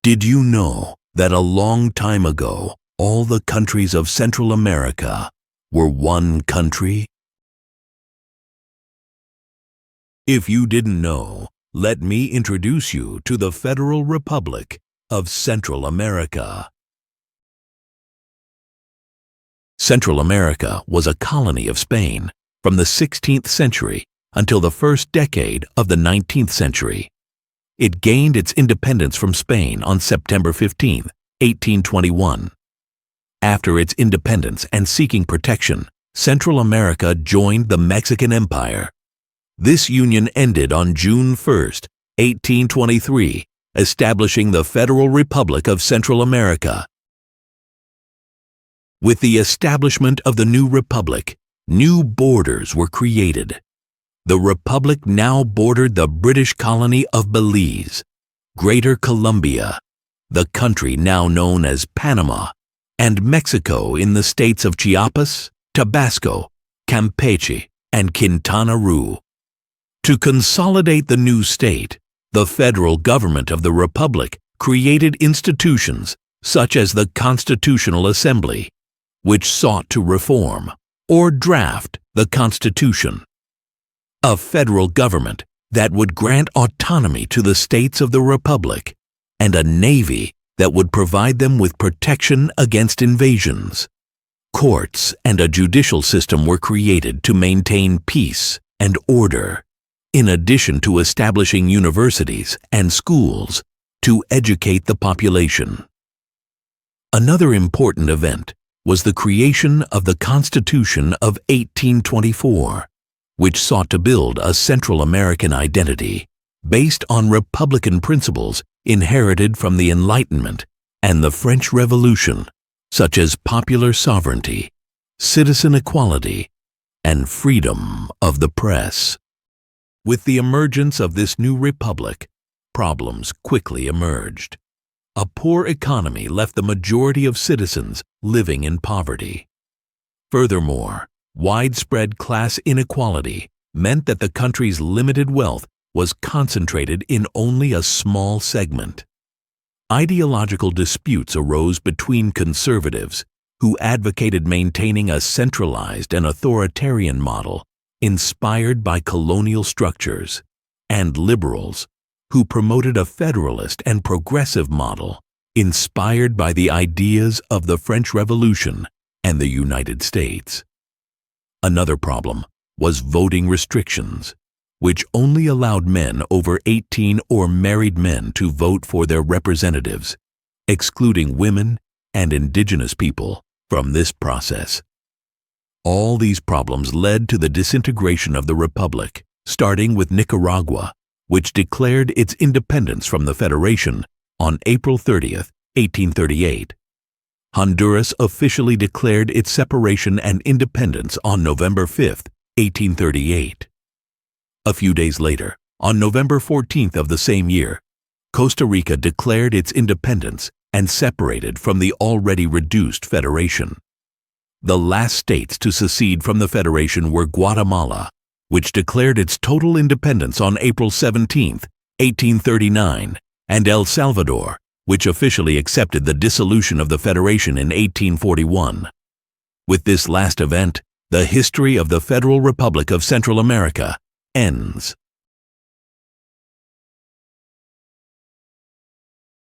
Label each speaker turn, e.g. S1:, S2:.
S1: Did you know that a long time ago, all the countries of Central America were one country? If you didn't know, let me introduce you to the Federal Republic of Central America. Central America was a colony of Spain from the 16th century until the first decade of the 19th century. It gained its independence from Spain on September 15, 1821. After its independence and seeking protection, Central America joined the Mexican Empire. This union ended on June 1, 1823, establishing the Federal Republic of Central America. With the establishment of the new republic, new borders were created. The republic now bordered the British colony of Belize, Greater Colombia, the country now known as Panama, and Mexico in the states of Chiapas, Tabasco, Campeche, and Quintana Roo. To consolidate the new state, the federal government of the republic created institutions such as the Constitutional Assembly, which sought to reform or draft the Constitution. A federal government that would grant autonomy to the states of the republic, and a navy that would provide them with protection against invasions. Courts and a judicial system were created to maintain peace and order, in addition to establishing universities and schools to educate the population. Another important event was the creation of the Constitution of 1824, which sought to build a Central American identity based on Republican principles inherited from the Enlightenment and the French Revolution, such as popular sovereignty, citizen equality, and freedom of the press. With the emergence of this new republic, problems quickly emerged. A poor economy left the majority of citizens living in poverty. Furthermore, widespread class inequality meant that the country's limited wealth was concentrated in only a small segment. Ideological disputes arose between conservatives, who advocated maintaining a centralized and authoritarian model inspired by colonial structures, and liberals, who promoted a federalist and progressive model inspired by the ideas of the French Revolution and the United States. Another problem was voting restrictions, which only allowed men over 18 or married men to vote for their representatives, excluding women and indigenous people from this process. All these problems led to the disintegration of the republic, starting with Nicaragua, which declared its independence from the Federation on April 30, 1838. Honduras officially declared its separation and independence on November 5, 1838. A few days later, on November 14th of the same year, Costa Rica declared its independence and separated from the already reduced Federation. The last states to secede from the Federation were Guatemala, which declared its total independence on April 17, 1839, and El Salvador, which officially accepted the dissolution of the Federation in 1841. With this last event, the history of the Federal Republic of Central America ends.